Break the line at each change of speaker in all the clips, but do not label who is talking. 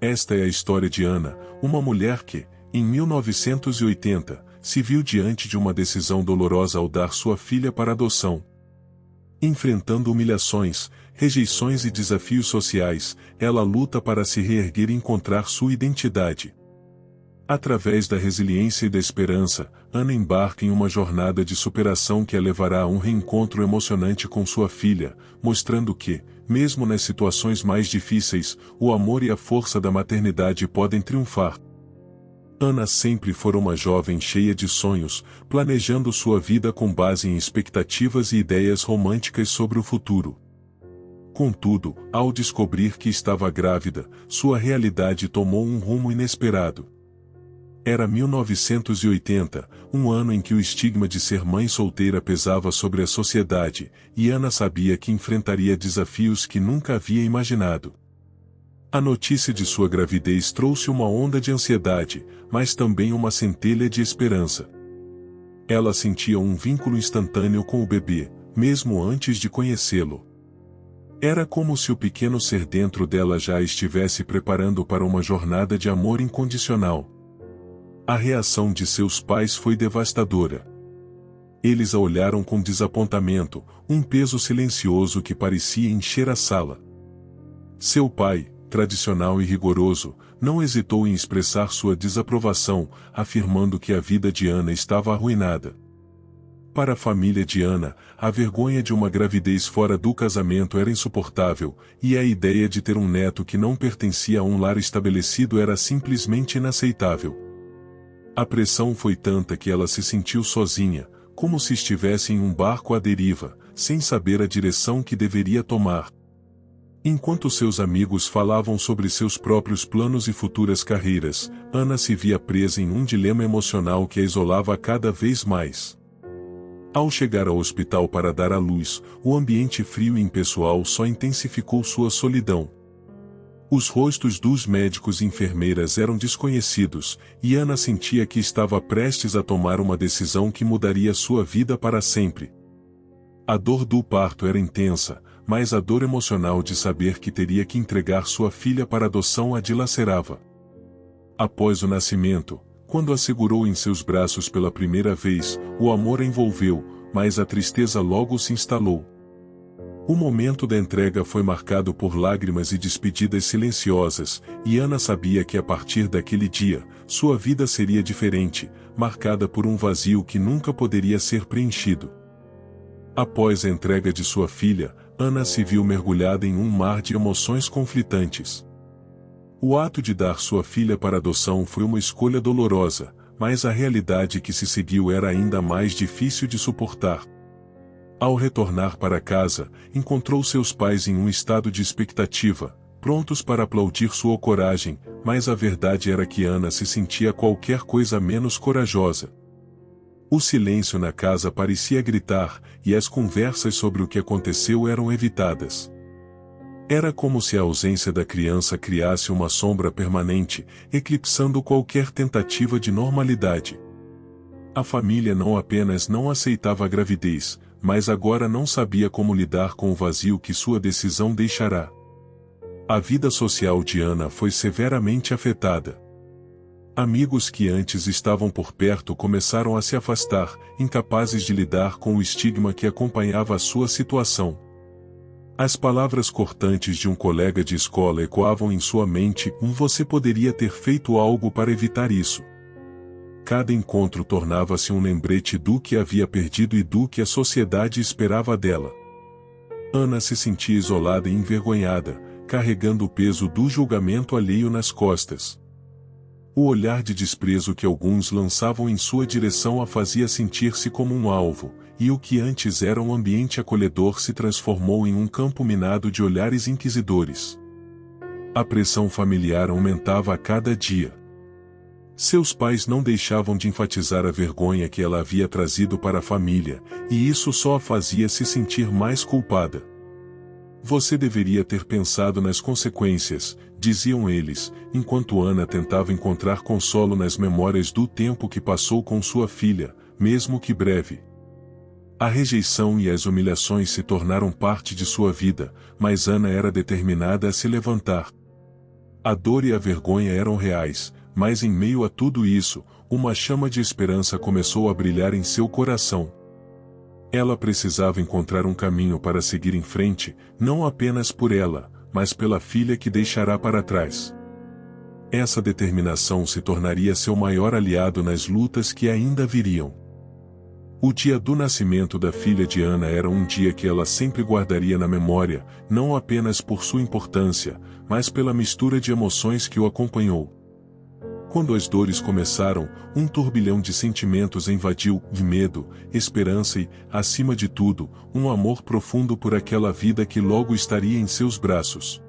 Esta é a história de Ana, uma mulher que, em 1980, se viu diante de uma decisão dolorosa ao dar sua filha para adoção. Enfrentando humilhações, rejeições e desafios sociais, ela luta para se reerguer e encontrar sua identidade. Através da resiliência e da esperança, Ana embarca em uma jornada de superação que a levará a um reencontro emocionante com sua filha, mostrando que, mesmo nas situações mais difíceis, o amor e a força da maternidade podem triunfar. Ana sempre foi uma jovem cheia de sonhos, planejando sua vida com base em expectativas e ideias românticas sobre o futuro. Contudo, ao descobrir que estava grávida, sua realidade tomou um rumo inesperado. Era 1980, um ano em que o estigma de ser mãe solteira pesava sobre a sociedade, e Ana sabia que enfrentaria desafios que nunca havia imaginado. A notícia de sua gravidez trouxe uma onda de ansiedade, mas também uma centelha de esperança. Ela sentia um vínculo instantâneo com o bebê, mesmo antes de conhecê-lo. Era como se o pequeno ser dentro dela já estivesse preparando para uma jornada de amor incondicional. A reação de seus pais foi devastadora. Eles a olharam com desapontamento, um peso silencioso que parecia encher a sala. Seu pai, tradicional e rigoroso, não hesitou em expressar sua desaprovação, afirmando que a vida de Ana estava arruinada. Para a família de Ana, a vergonha de uma gravidez fora do casamento era insuportável, e a ideia de ter um neto que não pertencia a um lar estabelecido era simplesmente inaceitável. A pressão foi tanta que ela se sentiu sozinha, como se estivesse em um barco à deriva, sem saber a direção que deveria tomar. Enquanto seus amigos falavam sobre seus próprios planos e futuras carreiras, Ana se via presa em um dilema emocional que a isolava cada vez mais. Ao chegar ao hospital para dar à luz, o ambiente frio e impessoal só intensificou sua solidão. Os rostos dos médicos e enfermeiras eram desconhecidos, e Ana sentia que estava prestes a tomar uma decisão que mudaria sua vida para sempre. A dor do parto era intensa, mas a dor emocional de saber que teria que entregar sua filha para adoção a dilacerava. Após o nascimento, quando a segurou em seus braços pela primeira vez, o amor a envolveu, mas a tristeza logo se instalou. O momento da entrega foi marcado por lágrimas e despedidas silenciosas, e Ana sabia que a partir daquele dia, sua vida seria diferente, marcada por um vazio que nunca poderia ser preenchido. Após a entrega de sua filha, Ana se viu mergulhada em um mar de emoções conflitantes. O ato de dar sua filha para adoção foi uma escolha dolorosa, mas a realidade que se seguiu era ainda mais difícil de suportar. Ao retornar para casa, encontrou seus pais em um estado de expectativa, prontos para aplaudir sua coragem, mas a verdade era que Ana se sentia qualquer coisa menos corajosa. O silêncio na casa parecia gritar, e as conversas sobre o que aconteceu eram evitadas. Era como se a ausência da criança criasse uma sombra permanente, eclipsando qualquer tentativa de normalidade. A família não apenas não aceitava a gravidez, mas agora não sabia como lidar com o vazio que sua decisão deixará. A vida social de Ana foi severamente afetada. Amigos que antes estavam por perto começaram a se afastar, incapazes de lidar com o estigma que acompanhava a sua situação. As palavras cortantes de um colega de escola ecoavam em sua mente: você poderia ter feito algo para evitar isso. Cada encontro tornava-se um lembrete do que havia perdido e do que a sociedade esperava dela. Ana se sentia isolada e envergonhada, carregando o peso do julgamento alheio nas costas. O olhar de desprezo que alguns lançavam em sua direção a fazia sentir-se como um alvo, e o que antes era um ambiente acolhedor se transformou em um campo minado de olhares inquisidores. A pressão familiar aumentava a cada dia. Seus pais não deixavam de enfatizar a vergonha que ela havia trazido para a família, e isso só a fazia se sentir mais culpada. Você deveria ter pensado nas consequências, diziam eles, enquanto Ana tentava encontrar consolo nas memórias do tempo que passou com sua filha, mesmo que breve. A rejeição e as humilhações se tornaram parte de sua vida, mas Ana era determinada a se levantar. A dor e a vergonha eram reais, mas em meio a tudo isso, uma chama de esperança começou a brilhar em seu coração. Ela precisava encontrar um caminho para seguir em frente, não apenas por ela, mas pela filha que deixará para trás. Essa determinação se tornaria seu maior aliado nas lutas que ainda viriam. O dia do nascimento da filha de Ana era um dia que ela sempre guardaria na memória, não apenas por sua importância, mas pela mistura de emoções que o acompanhou. Quando as dores começaram, um turbilhão de sentimentos invadiu, de medo, esperança e, acima de tudo, um amor profundo por aquela vida que logo estaria em seus braços.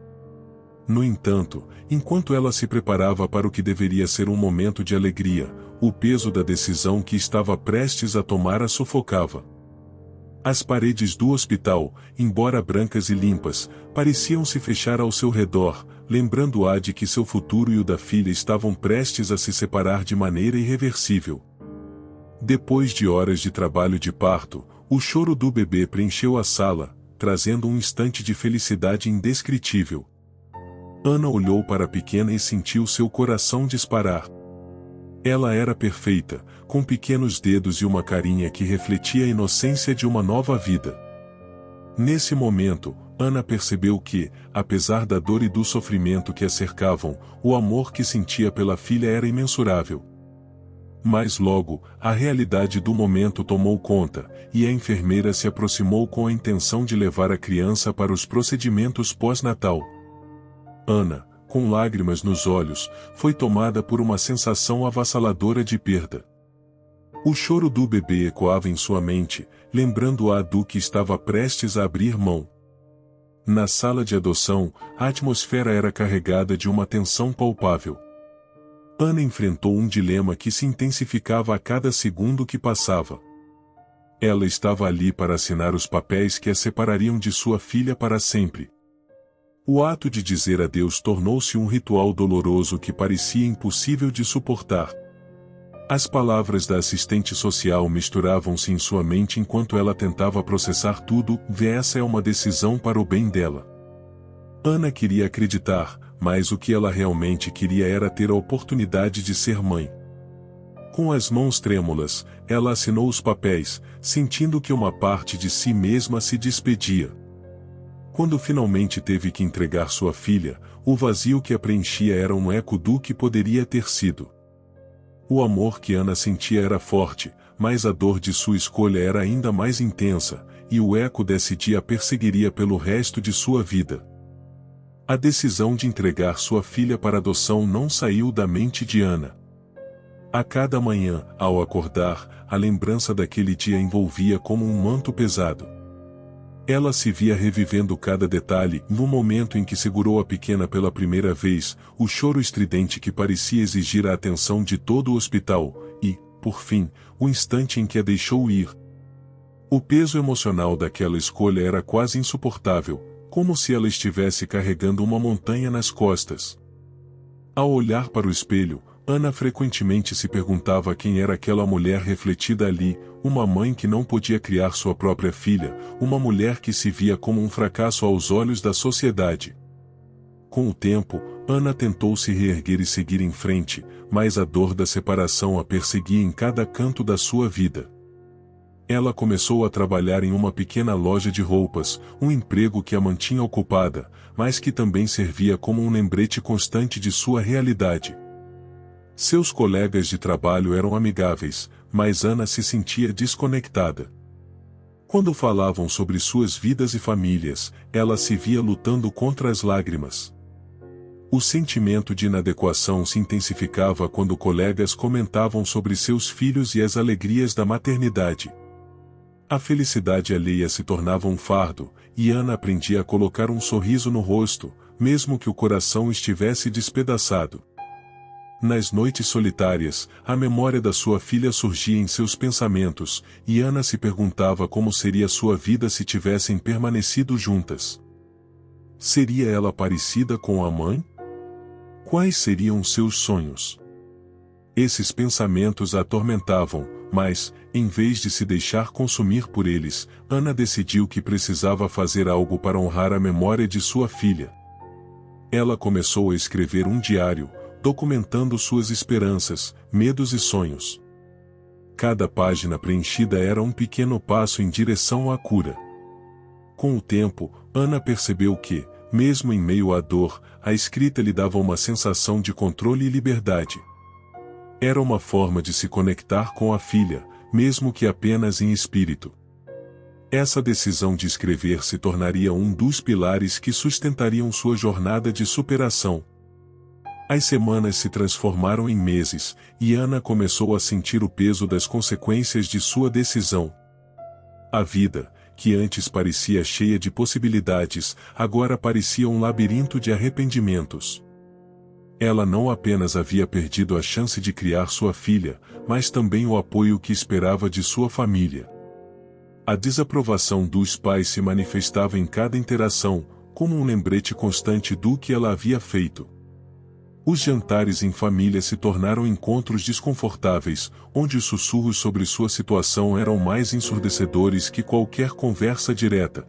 No entanto, enquanto ela se preparava para o que deveria ser um momento de alegria, o peso da decisão que estava prestes a tomar a sufocava. As paredes do hospital, embora brancas e limpas, pareciam se fechar ao seu redor, lembrando-a de que seu futuro e o da filha estavam prestes a se separar de maneira irreversível. Depois de horas de trabalho de parto, o choro do bebê preencheu a sala, trazendo um instante de felicidade indescritível. Ana olhou para a pequena e sentiu seu coração disparar. Ela era perfeita, com pequenos dedos e uma carinha que refletia a inocência de uma nova vida. Nesse momento, Ana percebeu que, apesar da dor e do sofrimento que a cercavam, o amor que sentia pela filha era imensurável. Mas logo, a realidade do momento tomou conta, e a enfermeira se aproximou com a intenção de levar a criança para os procedimentos pós-natal. Ana, com lágrimas nos olhos, foi tomada por uma sensação avassaladora de perda. O choro do bebê ecoava em sua mente, lembrando-a do que estava prestes a abrir mão. Na sala de adoção, a atmosfera era carregada de uma tensão palpável. Ana enfrentou um dilema que se intensificava a cada segundo que passava. Ela estava ali para assinar os papéis que a separariam de sua filha para sempre. O ato de dizer adeus tornou-se um ritual doloroso que parecia impossível de suportar. As palavras da assistente social misturavam-se em sua mente enquanto ela tentava processar tudo. Essa é uma decisão para o bem dela. Ana queria acreditar, mas o que ela realmente queria era ter a oportunidade de ser mãe. Com as mãos trêmulas, ela assinou os papéis, sentindo que uma parte de si mesma se despedia. Quando finalmente teve que entregar sua filha, o vazio que a preenchia era um eco do que poderia ter sido. O amor que Ana sentia era forte, mas a dor de sua escolha era ainda mais intensa, e o eco desse dia a perseguiria pelo resto de sua vida. A decisão de entregar sua filha para adoção não saiu da mente de Ana. A cada manhã, ao acordar, a lembrança daquele dia envolvia como um manto pesado. Ela se via revivendo cada detalhe. No momento em que segurou a pequena pela primeira vez, o choro estridente que parecia exigir a atenção de todo o hospital, e, por fim, o instante em que a deixou ir. O peso emocional daquela escolha era quase insuportável, como se ela estivesse carregando uma montanha nas costas. Ao olhar para o espelho, Ana frequentemente se perguntava quem era aquela mulher refletida ali, uma mãe que não podia criar sua própria filha, uma mulher que se via como um fracasso aos olhos da sociedade. Com o tempo, Ana tentou se reerguer e seguir em frente, mas a dor da separação a perseguia em cada canto da sua vida. Ela começou a trabalhar em uma pequena loja de roupas, um emprego que a mantinha ocupada, mas que também servia como um lembrete constante de sua realidade. Seus colegas de trabalho eram amigáveis, mas Ana se sentia desconectada. Quando falavam sobre suas vidas e famílias, ela se via lutando contra as lágrimas. O sentimento de inadequação se intensificava quando colegas comentavam sobre seus filhos e as alegrias da maternidade. A felicidade alheia se tornava um fardo, e Ana aprendia a colocar um sorriso no rosto, mesmo que o coração estivesse despedaçado. Nas noites solitárias, a memória da sua filha surgia em seus pensamentos, e Ana se perguntava como seria sua vida se tivessem permanecido juntas. Seria ela parecida com a mãe? Quais seriam seus sonhos? Esses pensamentos a atormentavam, mas, em vez de se deixar consumir por eles, Ana decidiu que precisava fazer algo para honrar a memória de sua filha. Ela começou a escrever um diário, documentando suas esperanças, medos e sonhos. Cada página preenchida era um pequeno passo em direção à cura. Com o tempo, Ana percebeu que, mesmo em meio à dor, a escrita lhe dava uma sensação de controle e liberdade. Era uma forma de se conectar com a filha, mesmo que apenas em espírito. Essa decisão de escrever se tornaria um dos pilares que sustentariam sua jornada de superação. As semanas se transformaram em meses, e Ana começou a sentir o peso das consequências de sua decisão. A vida, que antes parecia cheia de possibilidades, agora parecia um labirinto de arrependimentos. Ela não apenas havia perdido a chance de criar sua filha, mas também o apoio que esperava de sua família. A desaprovação dos pais se manifestava em cada interação, como um lembrete constante do que ela havia feito. Os jantares em família se tornaram encontros desconfortáveis, onde os sussurros sobre sua situação eram mais ensurdecedores que qualquer conversa direta.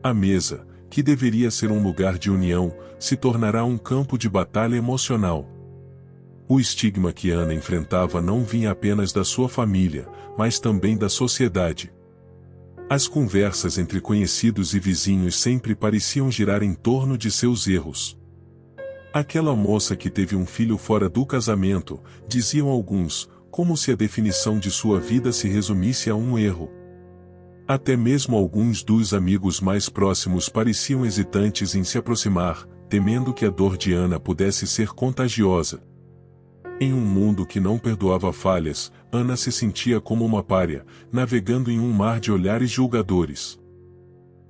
A mesa, que deveria ser um lugar de união, se tornará um campo de batalha emocional. O estigma que Ana enfrentava não vinha apenas da sua família, mas também da sociedade. As conversas entre conhecidos e vizinhos sempre pareciam girar em torno de seus erros. Aquela moça que teve um filho fora do casamento, diziam alguns, como se a definição de sua vida se resumisse a um erro. Até mesmo alguns dos amigos mais próximos pareciam hesitantes em se aproximar, temendo que a dor de Ana pudesse ser contagiosa. Em um mundo que não perdoava falhas, Ana se sentia como uma pária, navegando em um mar de olhares julgadores.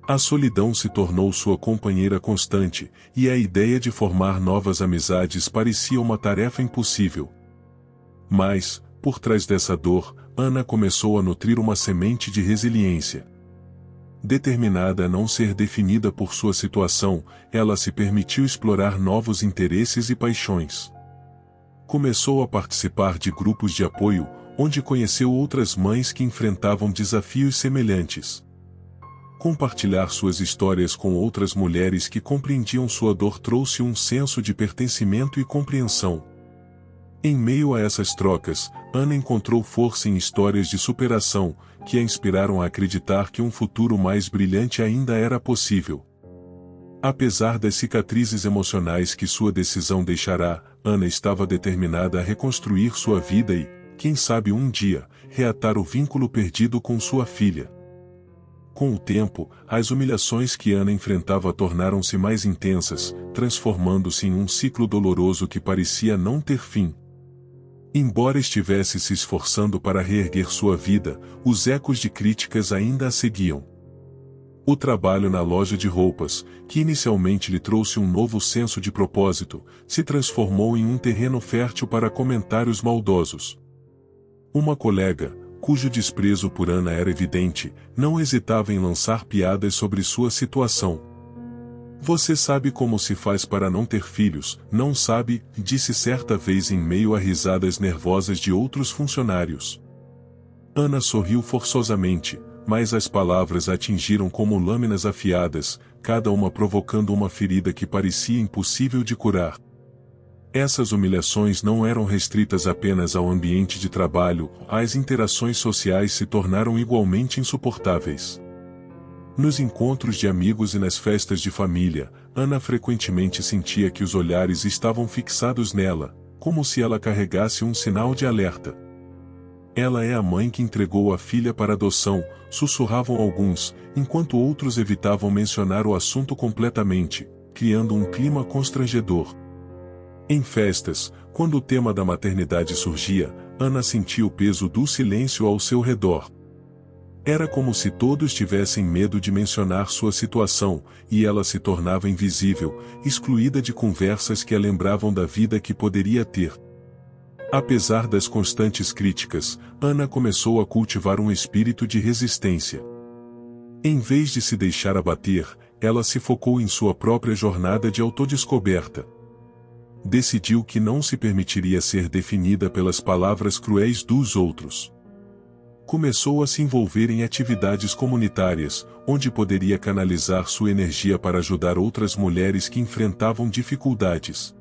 A solidão se tornou sua companheira constante, e a ideia de formar novas amizades parecia uma tarefa impossível. Mas, por trás dessa dor, Ana começou a nutrir uma semente de resiliência. Determinada a não ser definida por sua situação, ela se permitiu explorar novos interesses e paixões. Começou a participar de grupos de apoio, onde conheceu outras mães que enfrentavam desafios semelhantes. Compartilhar suas histórias com outras mulheres que compreendiam sua dor trouxe um senso de pertencimento e compreensão. Em meio a essas trocas, Ana encontrou força em histórias de superação, que a inspiraram a acreditar que um futuro mais brilhante ainda era possível. Apesar das cicatrizes emocionais que sua decisão deixará, Ana estava determinada a reconstruir sua vida e, quem sabe um dia, reatar o vínculo perdido com sua filha. Com o tempo, as humilhações que Ana enfrentava tornaram-se mais intensas, transformando-se em um ciclo doloroso que parecia não ter fim. Embora estivesse se esforçando para reerguer sua vida, os ecos de críticas ainda a seguiam. O trabalho na loja de roupas, que inicialmente lhe trouxe um novo senso de propósito, se transformou em um terreno fértil para comentários maldosos. Uma colega, cujo desprezo por Ana era evidente, não hesitava em lançar piadas sobre sua situação. "Você sabe como se faz para não ter filhos, não sabe?", disse certa vez em meio a risadas nervosas de outros funcionários. Ana sorriu forçosamente, mas as palavras a atingiram como lâminas afiadas, cada uma provocando uma ferida que parecia impossível de curar. Essas humilhações não eram restritas apenas ao ambiente de trabalho, as interações sociais se tornaram igualmente insuportáveis. Nos encontros de amigos e nas festas de família, Ana frequentemente sentia que os olhares estavam fixados nela, como se ela carregasse um sinal de alerta. "Ela é a mãe que entregou a filha para adoção", sussurravam alguns, enquanto outros evitavam mencionar o assunto completamente, criando um clima constrangedor. Em festas, quando o tema da maternidade surgia, Ana sentia o peso do silêncio ao seu redor. Era como se todos tivessem medo de mencionar sua situação, e ela se tornava invisível, excluída de conversas que a lembravam da vida que poderia ter. Apesar das constantes críticas, Ana começou a cultivar um espírito de resistência. Em vez de se deixar abater, ela se focou em sua própria jornada de autodescoberta. Decidiu que não se permitiria ser definida pelas palavras cruéis dos outros. começou a se envolver em atividades comunitárias, onde poderia canalizar sua energia para ajudar outras mulheres que enfrentavam dificuldades.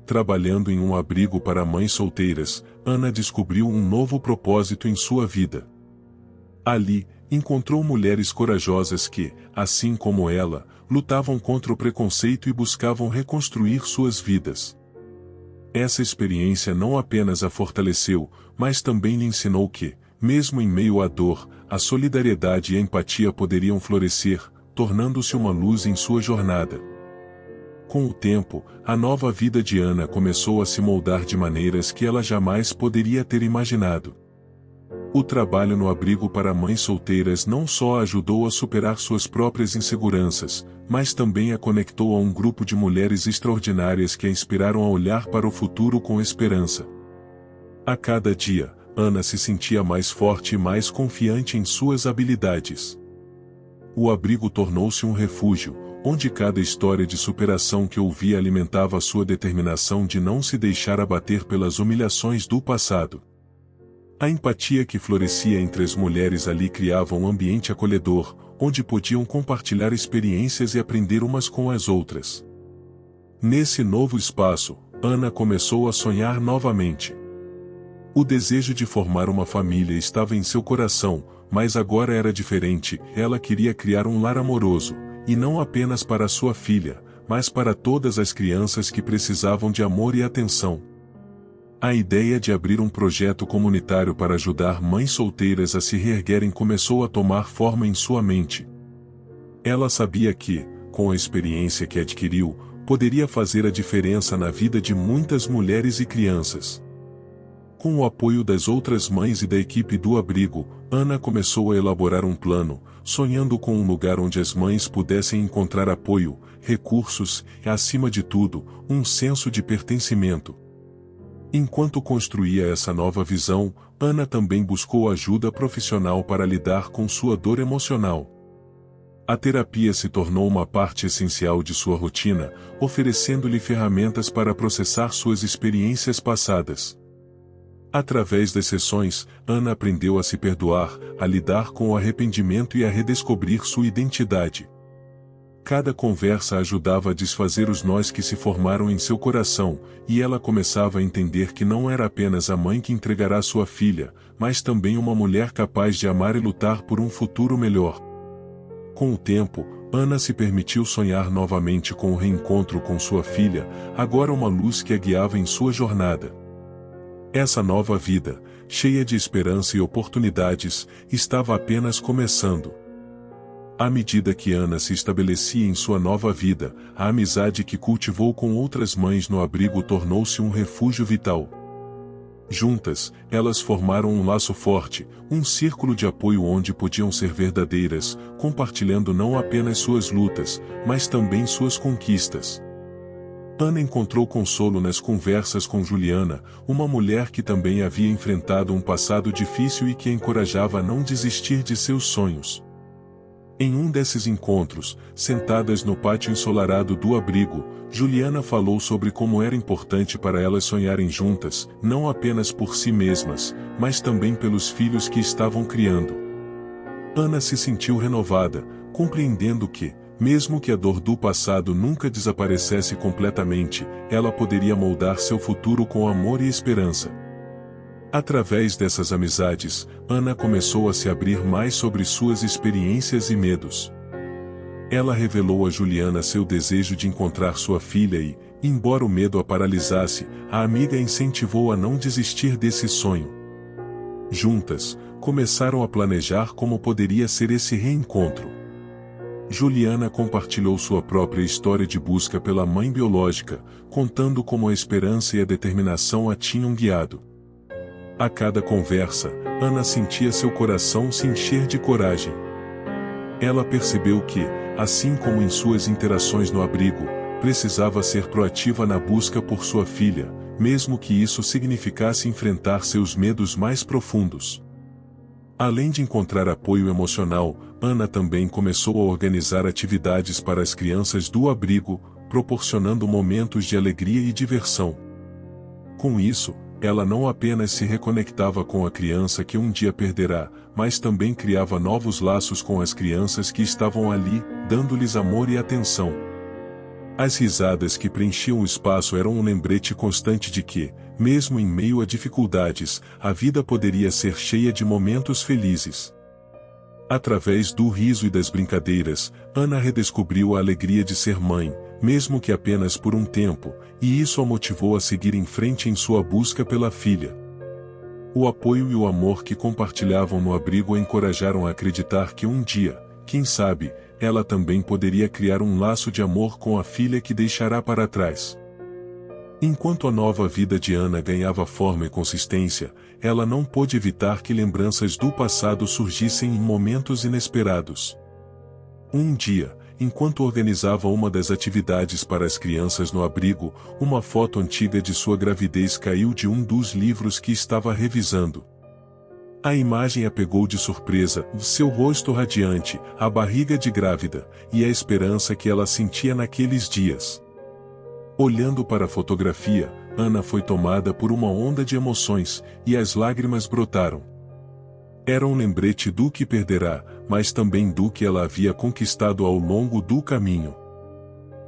Trabalhando em um abrigo para mães solteiras, Ana descobriu um novo propósito em sua vida. Ali, encontrou mulheres corajosas que, assim como ela, lutavam contra o preconceito e buscavam reconstruir suas vidas. Essa experiência não apenas a fortaleceu, mas também lhe ensinou que, mesmo em meio à dor, a solidariedade e a empatia poderiam florescer, tornando-se uma luz em sua jornada. Com o tempo, a nova vida de Ana começou a se moldar de maneiras que ela jamais poderia ter imaginado. O trabalho no abrigo para mães solteiras não só a ajudou a superar suas próprias inseguranças, mas também a conectou a um grupo de mulheres extraordinárias que a inspiraram a olhar para o futuro com esperança. A cada dia, Ana se sentia mais forte e mais confiante em suas habilidades. O abrigo tornou-se um refúgio, onde cada história de superação que ouvia alimentava sua determinação de não se deixar abater pelas humilhações do passado. A empatia que florescia entre as mulheres ali criava um ambiente acolhedor, onde podiam compartilhar experiências e aprender umas com as outras. Nesse novo espaço, Ana começou a sonhar novamente. O desejo de formar uma família estava em seu coração, mas agora era diferente. Ela queria criar um lar amoroso, e não apenas para sua filha, mas para todas as crianças que precisavam de amor e atenção. A ideia de abrir um projeto comunitário para ajudar mães solteiras a se reerguerem começou a tomar forma em sua mente. Ela sabia que, com a experiência que adquiriu, poderia fazer a diferença na vida de muitas mulheres e crianças. Com o apoio das outras mães e da equipe do abrigo, Ana começou a elaborar um plano, sonhando com um lugar onde as mães pudessem encontrar apoio, recursos e, acima de tudo, um senso de pertencimento. Enquanto construía essa nova visão, Ana também buscou ajuda profissional para lidar com sua dor emocional. A terapia se tornou uma parte essencial de sua rotina, oferecendo-lhe ferramentas para processar suas experiências passadas. Através das sessões, Ana aprendeu a se perdoar, a lidar com o arrependimento e a redescobrir sua identidade. Cada conversa ajudava a desfazer os nós que se formaram em seu coração, e ela começava a entender que não era apenas a mãe que entregará sua filha, mas também uma mulher capaz de amar e lutar por um futuro melhor. Com o tempo, Ana se permitiu sonhar novamente com o reencontro com sua filha, agora uma luz que a guiava em sua jornada. Essa nova vida, cheia de esperança e oportunidades, estava apenas começando. À medida que Ana se estabelecia em sua nova vida, a amizade que cultivou com outras mães no abrigo tornou-se um refúgio vital. Juntas, elas formaram um laço forte, um círculo de apoio onde podiam ser verdadeiras, compartilhando não apenas suas lutas, mas também suas conquistas. Ana encontrou consolo nas conversas com Juliana, uma mulher que também havia enfrentado um passado difícil e que a encorajava a não desistir de seus sonhos. Em um desses encontros, sentadas no pátio ensolarado do abrigo, Juliana falou sobre como era importante para elas sonharem juntas, não apenas por si mesmas, mas também pelos filhos que estavam criando. Ana se sentiu renovada, compreendendo que, mesmo que a dor do passado nunca desaparecesse completamente, ela poderia moldar seu futuro com amor e esperança. Através dessas amizades, Ana começou a se abrir mais sobre suas experiências e medos. Ela revelou a Juliana seu desejo de encontrar sua filha e, embora o medo a paralisasse, a amiga a incentivou a não desistir desse sonho. Juntas, começaram a planejar como poderia ser esse reencontro. Juliana compartilhou sua própria história de busca pela mãe biológica, contando como a esperança e a determinação a tinham guiado. A cada conversa, Ana sentia seu coração se encher de coragem. Ela percebeu que, assim como em suas interações no abrigo, precisava ser proativa na busca por sua filha, mesmo que isso significasse enfrentar seus medos mais profundos. Além de encontrar apoio emocional, Ana também começou a organizar atividades para as crianças do abrigo, proporcionando momentos de alegria e diversão. Com isso, ela não apenas se reconectava com a criança que um dia perderá, mas também criava novos laços com as crianças que estavam ali, dando-lhes amor e atenção. As risadas que preenchiam o espaço eram um lembrete constante de que, mesmo em meio a dificuldades, a vida poderia ser cheia de momentos felizes. Através do riso e das brincadeiras, Ana redescobriu a alegria de ser mãe, mesmo que apenas por um tempo, e isso a motivou a seguir em frente em sua busca pela filha. O apoio e o amor que compartilhavam no abrigo a encorajaram a acreditar que um dia, quem sabe, ela também poderia criar um laço de amor com a filha que deixará para trás. Enquanto a nova vida de Ana ganhava forma e consistência, ela não pôde evitar que lembranças do passado surgissem em momentos inesperados. Um dia, enquanto organizava uma das atividades para as crianças no abrigo, uma foto antiga de sua gravidez caiu de um dos livros que estava revisando. A imagem a pegou de surpresa, seu rosto radiante, a barriga de grávida, e a esperança que ela sentia naqueles dias. Olhando para a fotografia, Ana foi tomada por uma onda de emoções, e as lágrimas brotaram. Era um lembrete do que perderá, mas também do que ela havia conquistado ao longo do caminho.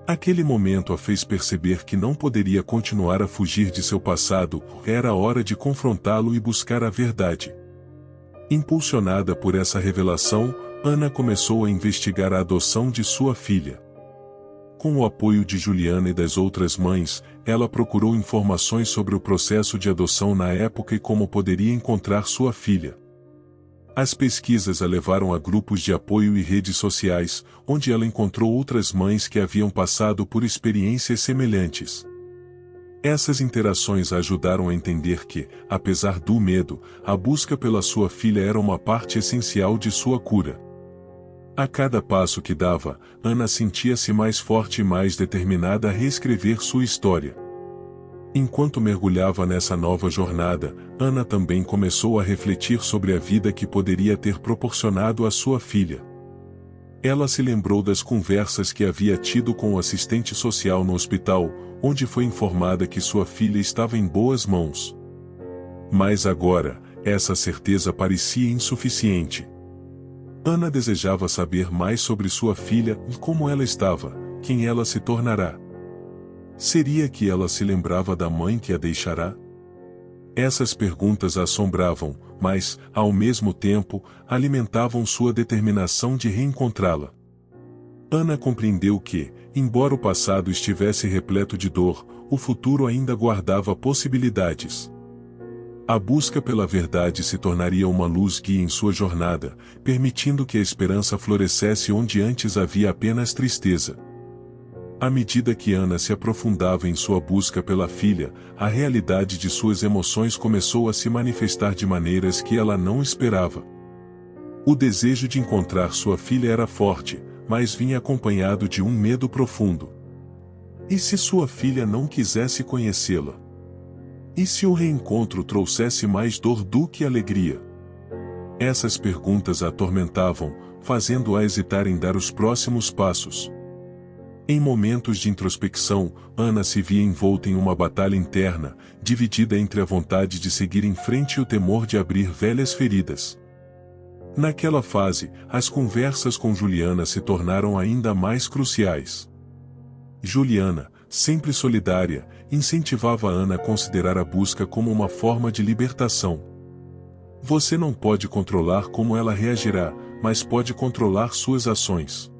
Aquele momento a fez perceber que não poderia continuar a fugir de seu passado, era hora de confrontá-lo e buscar a verdade. Impulsionada por essa revelação, Ana começou a investigar a adoção de sua filha. Com o apoio de Juliana e das outras mães, ela procurou informações sobre o processo de adoção na época e como poderia encontrar sua filha. As pesquisas a levaram a grupos de apoio e redes sociais, onde ela encontrou outras mães que haviam passado por experiências semelhantes. Essas interações a ajudaram a entender que, apesar do medo, a busca pela sua filha era uma parte essencial de sua cura. A cada passo que dava, Ana sentia-se mais forte e mais determinada a reescrever sua história. Enquanto mergulhava nessa nova jornada, Ana também começou a refletir sobre a vida que poderia ter proporcionado à sua filha. Ela se lembrou das conversas que havia tido com o assistente social no hospital, onde foi informada que sua filha estava em boas mãos. Mas agora, essa certeza parecia insuficiente. Ana desejava saber mais sobre sua filha e como ela estava, quem ela se tornará. Seria que ela se lembrava da mãe que a deixará? Essas perguntas a assombravam, mas, ao mesmo tempo, alimentavam sua determinação de reencontrá-la. Ana compreendeu que, embora o passado estivesse repleto de dor, o futuro ainda guardava possibilidades. A busca pela verdade se tornaria uma luz guia em sua jornada, permitindo que a esperança florescesse onde antes havia apenas tristeza. À medida que Ana se aprofundava em sua busca pela filha, a realidade de suas emoções começou a se manifestar de maneiras que ela não esperava. O desejo de encontrar sua filha era forte, mas vinha acompanhado de um medo profundo. E se sua filha não quisesse conhecê-la? E se o reencontro trouxesse mais dor do que alegria? Essas perguntas a atormentavam, fazendo-a hesitar em dar os próximos passos. Em momentos de introspecção, Ana se via envolta em uma batalha interna, dividida entre a vontade de seguir em frente e o temor de abrir velhas feridas. Naquela fase, as conversas com Juliana se tornaram ainda mais cruciais. Juliana, sempre solidária, incentivava Ana a considerar a busca como uma forma de libertação. Você não pode controlar como ela reagirá, mas pode controlar suas ações.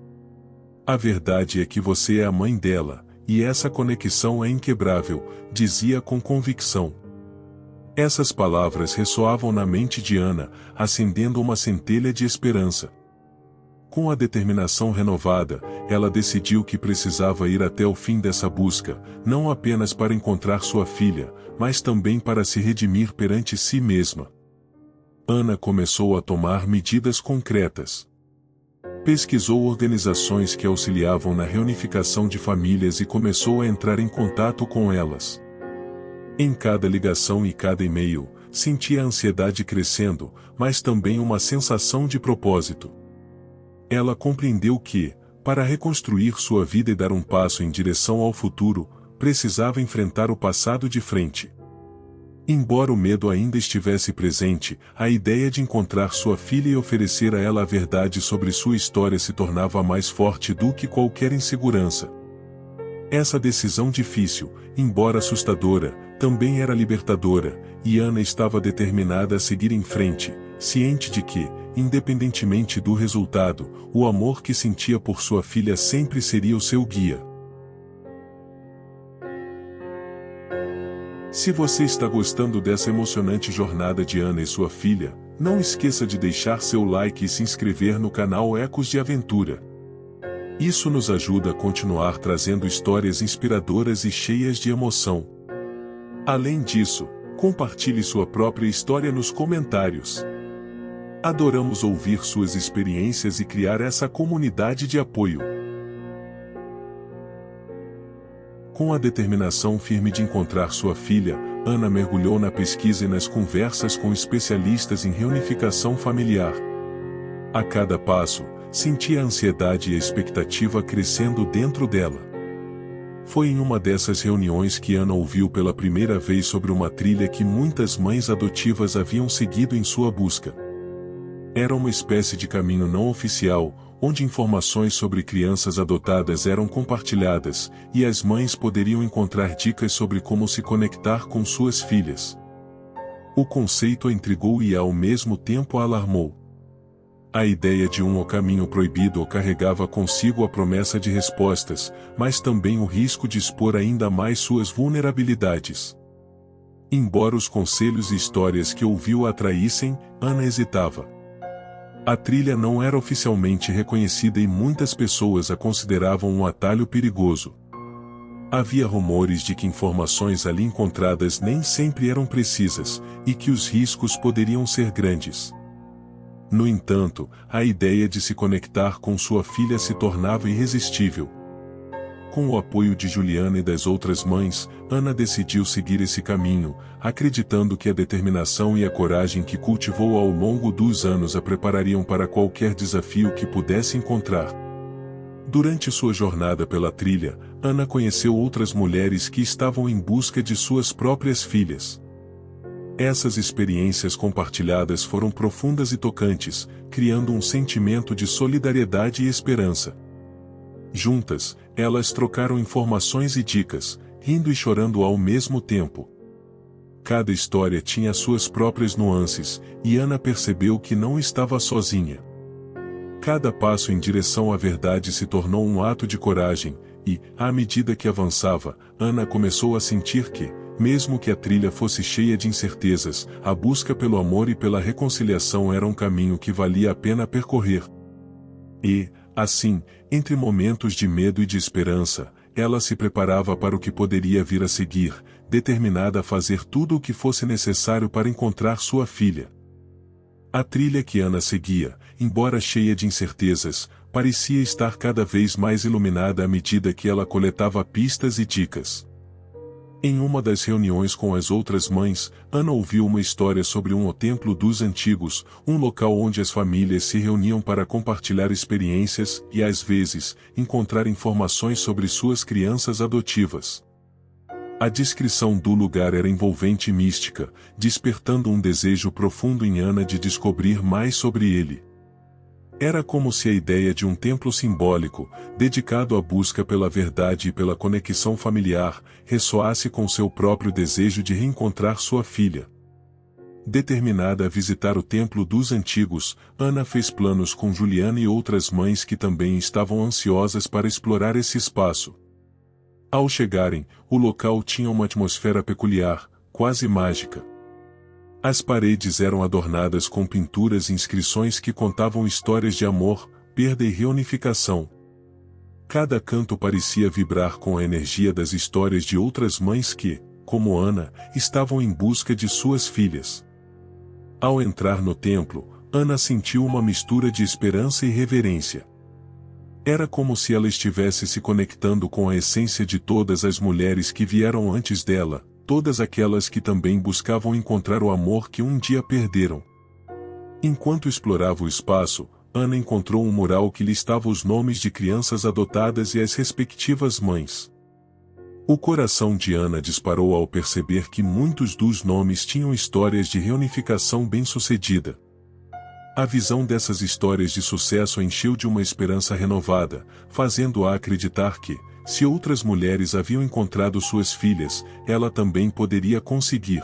A verdade é que você é a mãe dela, e essa conexão é inquebrável, dizia com convicção. Essas palavras ressoavam na mente de Ana, acendendo uma centelha de esperança. Com a determinação renovada, ela decidiu que precisava ir até o fim dessa busca, não apenas para encontrar sua filha, mas também para se redimir perante si mesma. Ana começou a tomar medidas concretas. Pesquisou organizações que auxiliavam na reunificação de famílias e começou a entrar em contato com elas. Em cada ligação e cada e-mail, sentia a ansiedade crescendo, mas também uma sensação de propósito. Ela compreendeu que, para reconstruir sua vida e dar um passo em direção ao futuro, precisava enfrentar o passado de frente. Embora o medo ainda estivesse presente, a ideia de encontrar sua filha e oferecer a ela a verdade sobre sua história se tornava mais forte do que qualquer insegurança. Essa decisão difícil, embora assustadora, também era libertadora, e Ana estava determinada a seguir em frente, ciente de que, independentemente do resultado, o amor que sentia por sua filha sempre seria o seu guia. Se você está gostando dessa emocionante jornada de Ana e sua filha, não esqueça de deixar seu like e se inscrever no canal Ecos de Aventura. Isso nos ajuda a continuar trazendo histórias inspiradoras e cheias de emoção. Além disso, compartilhe sua própria história nos comentários. Adoramos ouvir suas experiências e criar essa comunidade de apoio. Com a determinação firme de encontrar sua filha, Ana mergulhou na pesquisa e nas conversas com especialistas em reunificação familiar. A cada passo, sentia a ansiedade e a expectativa crescendo dentro dela. Foi em uma dessas reuniões que Ana ouviu pela primeira vez sobre uma trilha que muitas mães adotivas haviam seguido em sua busca. Era uma espécie de caminho não oficial, onde informações sobre crianças adotadas eram compartilhadas, e as mães poderiam encontrar dicas sobre como se conectar com suas filhas. O conceito a intrigou e ao mesmo tempo a alarmou. A ideia de um caminho proibido carregava consigo a promessa de respostas, mas também o risco de expor ainda mais suas vulnerabilidades. Embora os conselhos e histórias que ouviu a atraíssem, Ana hesitava. A trilha não era oficialmente reconhecida e muitas pessoas a consideravam um atalho perigoso. Havia rumores de que informações ali encontradas nem sempre eram precisas, e que os riscos poderiam ser grandes. No entanto, a ideia de se conectar com sua filha se tornava irresistível. Com o apoio de Juliana e das outras mães, Ana decidiu seguir esse caminho, acreditando que a determinação e a coragem que cultivou ao longo dos anos a preparariam para qualquer desafio que pudesse encontrar. Durante sua jornada pela trilha, Ana conheceu outras mulheres que estavam em busca de suas próprias filhas. Essas experiências compartilhadas foram profundas e tocantes, criando um sentimento de solidariedade e esperança. Juntas, elas trocaram informações e dicas, rindo e chorando ao mesmo tempo. Cada história tinha suas próprias nuances, e Ana percebeu que não estava sozinha. Cada passo em direção à verdade se tornou um ato de coragem, e, à medida que avançava, Ana começou a sentir que, mesmo que a trilha fosse cheia de incertezas, a busca pelo amor e pela reconciliação era um caminho que valia a pena percorrer. E, assim, entre momentos de medo e de esperança, ela se preparava para o que poderia vir a seguir, determinada a fazer tudo o que fosse necessário para encontrar sua filha. A trilha que Ana seguia, embora cheia de incertezas, parecia estar cada vez mais iluminada à medida que ela coletava pistas e dicas. Em uma das reuniões com as outras mães, Ana ouviu uma história sobre um templo dos antigos, um local onde as famílias se reuniam para compartilhar experiências e, às vezes, encontrar informações sobre suas crianças adotivas. A descrição do lugar era envolvente e mística, despertando um desejo profundo em Ana de descobrir mais sobre ele. Era como se a ideia de um templo simbólico, dedicado à busca pela verdade e pela conexão familiar, ressoasse com seu próprio desejo de reencontrar sua filha. Determinada a visitar o templo dos antigos, Ana fez planos com Juliana e outras mães que também estavam ansiosas para explorar esse espaço. Ao chegarem, o local tinha uma atmosfera peculiar, quase mágica. As paredes eram adornadas com pinturas e inscrições que contavam histórias de amor, perda e reunificação. Cada canto parecia vibrar com a energia das histórias de outras mães que, como Ana, estavam em busca de suas filhas. Ao entrar no templo, Ana sentiu uma mistura de esperança e reverência. Era como se ela estivesse se conectando com a essência de todas as mulheres que vieram antes dela, todas aquelas que também buscavam encontrar o amor que um dia perderam. Enquanto explorava o espaço, Ana encontrou um mural que listava os nomes de crianças adotadas e as respectivas mães. O coração de Ana disparou ao perceber que muitos dos nomes tinham histórias de reunificação bem-sucedida. A visão dessas histórias de sucesso a encheu de uma esperança renovada, fazendo-a acreditar que, se outras mulheres haviam encontrado suas filhas, ela também poderia conseguir.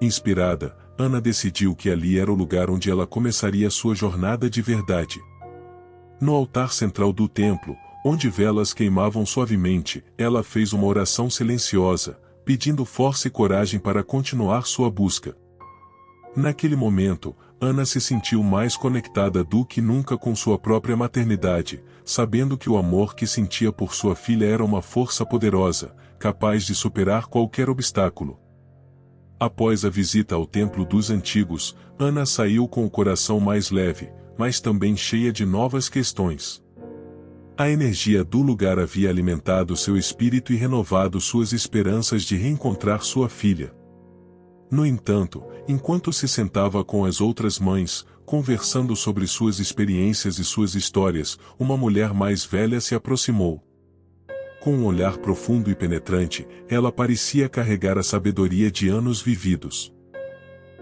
Inspirada, Ana decidiu que ali era o lugar onde ela começaria sua jornada de verdade. No altar central do templo, onde velas queimavam suavemente, ela fez uma oração silenciosa, pedindo força e coragem para continuar sua busca. Naquele momento, Ana se sentiu mais conectada do que nunca com sua própria maternidade, sabendo que o amor que sentia por sua filha era uma força poderosa, capaz de superar qualquer obstáculo. Após a visita ao templo dos antigos, Ana saiu com o coração mais leve, mas também cheia de novas questões. A energia do lugar havia alimentado seu espírito e renovado suas esperanças de reencontrar sua filha. No entanto, enquanto se sentava com as outras mães, conversando sobre suas experiências e suas histórias, uma mulher mais velha se aproximou. Com um olhar profundo e penetrante, ela parecia carregar a sabedoria de anos vividos.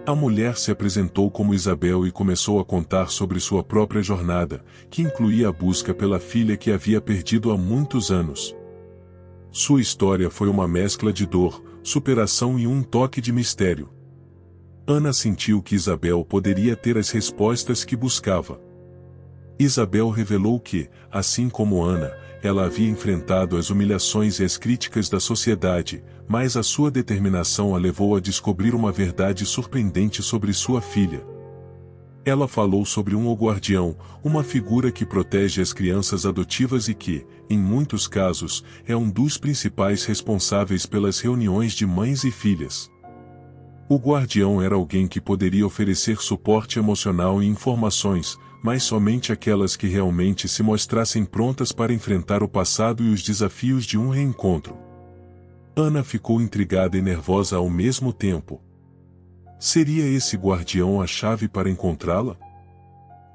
A mulher se apresentou como Isabel e começou a contar sobre sua própria jornada, que incluía a busca pela filha que havia perdido há muitos anos. Sua história foi uma mescla de dor, superação e um toque de mistério. Ana sentiu que Isabel poderia ter as respostas que buscava. Isabel revelou que, assim como Ana, ela havia enfrentado as humilhações e as críticas da sociedade, mas a sua determinação a levou a descobrir uma verdade surpreendente sobre sua filha. Ela falou sobre um guardião, uma figura que protege as crianças adotivas e que, em muitos casos, é um dos principais responsáveis pelas reuniões de mães e filhas. O guardião era alguém que poderia oferecer suporte emocional e informações, mas somente aquelas que realmente se mostrassem prontas para enfrentar o passado e os desafios de um reencontro. Ana ficou intrigada e nervosa ao mesmo tempo. Seria esse guardião a chave para encontrá-la?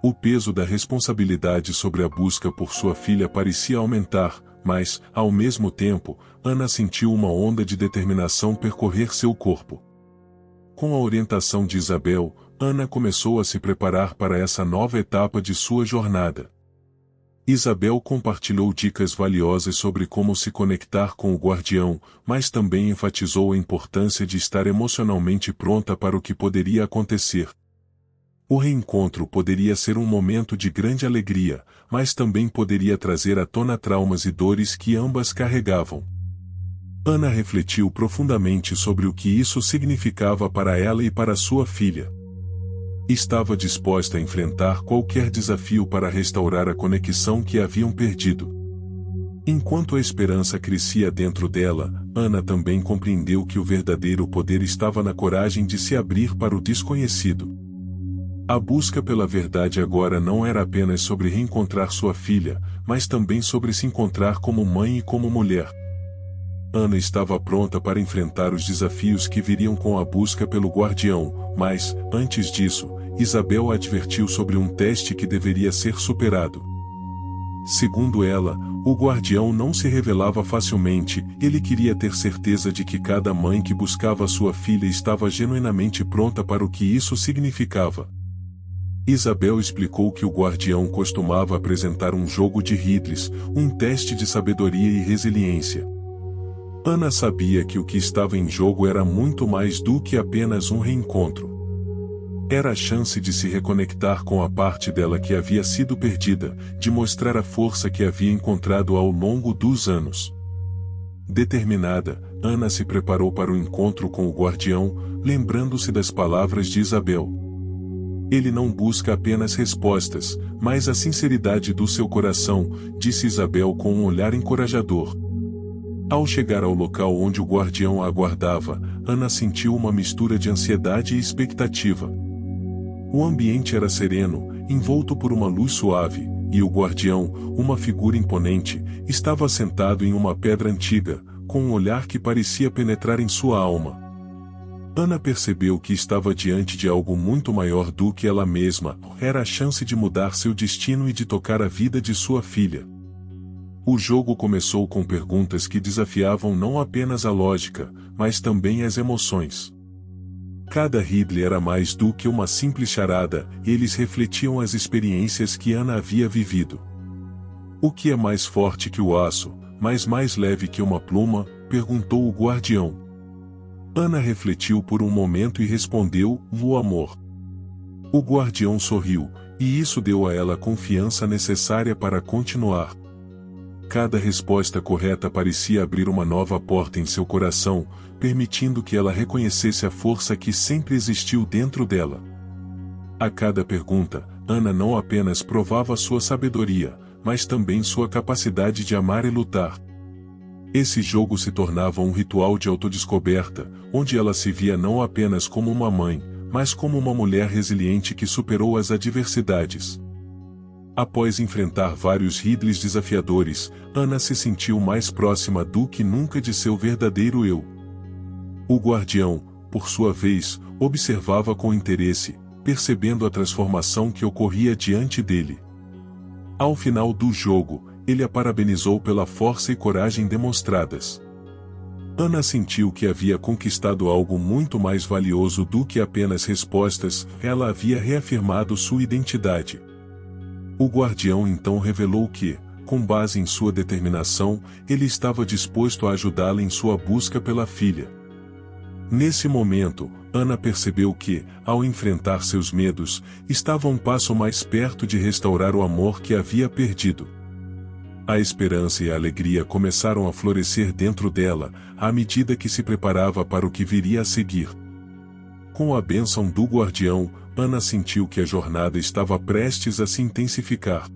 O peso da responsabilidade sobre a busca por sua filha parecia aumentar, mas, ao mesmo tempo, Ana sentiu uma onda de determinação percorrer seu corpo. Com a orientação de Isabel, Ana começou a se preparar para essa nova etapa de sua jornada. Isabel compartilhou dicas valiosas sobre como se conectar com o guardião, mas também enfatizou a importância de estar emocionalmente pronta para o que poderia acontecer. O reencontro poderia ser um momento de grande alegria, mas também poderia trazer à tona traumas e dores que ambas carregavam. Ana refletiu profundamente sobre o que isso significava para ela e para sua filha. Estava disposta a enfrentar qualquer desafio para restaurar a conexão que haviam perdido. Enquanto a esperança crescia dentro dela, Ana também compreendeu que o verdadeiro poder estava na coragem de se abrir para o desconhecido. A busca pela verdade agora não era apenas sobre reencontrar sua filha, mas também sobre se encontrar como mãe e como mulher. Ana estava pronta para enfrentar os desafios que viriam com a busca pelo guardião, mas, antes disso, Isabel a advertiu sobre um teste que deveria ser superado. Segundo ela, o guardião não se revelava facilmente, ele queria ter certeza de que cada mãe que buscava sua filha estava genuinamente pronta para o que isso significava. Isabel explicou que o guardião costumava apresentar um jogo de riddles, um teste de sabedoria e resiliência. Ana sabia que o que estava em jogo era muito mais do que apenas um reencontro. Era a chance de se reconectar com a parte dela que havia sido perdida, de mostrar a força que havia encontrado ao longo dos anos. Determinada, Ana se preparou para o encontro com o guardião, lembrando-se das palavras de Isabel. Ele não busca apenas respostas, mas a sinceridade do seu coração, disse Isabel com um olhar encorajador. Ao chegar ao local onde o guardião a aguardava, Ana sentiu uma mistura de ansiedade e expectativa. O ambiente era sereno, envolto por uma luz suave, e o guardião, uma figura imponente, estava sentado em uma pedra antiga, com um olhar que parecia penetrar em sua alma. Ana percebeu que estava diante de algo muito maior do que ela mesma, era a chance de mudar seu destino e de tocar a vida de sua filha. O jogo começou com perguntas que desafiavam não apenas a lógica, mas também as emoções. Cada riddle era mais do que uma simples charada, e eles refletiam as experiências que Ana havia vivido. O que é mais forte que o aço, mas mais leve que uma pluma? Perguntou o guardião. Ana refletiu por um momento e respondeu: o amor. O guardião sorriu, e isso deu a ela a confiança necessária para continuar. Cada resposta correta parecia abrir uma nova porta em seu coração, permitindo que ela reconhecesse a força que sempre existiu dentro dela. A cada pergunta, Ana não apenas provava sua sabedoria, mas também sua capacidade de amar e lutar. Esse jogo se tornava um ritual de autodescoberta, onde ela se via não apenas como uma mãe, mas como uma mulher resiliente que superou as adversidades. Após enfrentar vários riddles desafiadores, Ana se sentiu mais próxima do que nunca de seu verdadeiro eu. O guardião, por sua vez, observava com interesse, percebendo a transformação que ocorria diante dele. Ao final do jogo, ele a parabenizou pela força e coragem demonstradas. Ana sentiu que havia conquistado algo muito mais valioso do que apenas respostas, ela havia reafirmado sua identidade. O guardião então revelou que, com base em sua determinação, ele estava disposto a ajudá-la em sua busca pela filha. Nesse momento, Ana percebeu que, ao enfrentar seus medos, estava um passo mais perto de restaurar o amor que havia perdido. A esperança e a alegria começaram a florescer dentro dela, à medida que se preparava para o que viria a seguir. Com a bênção do guardião, Ana sentiu que a jornada estava prestes a se intensificar.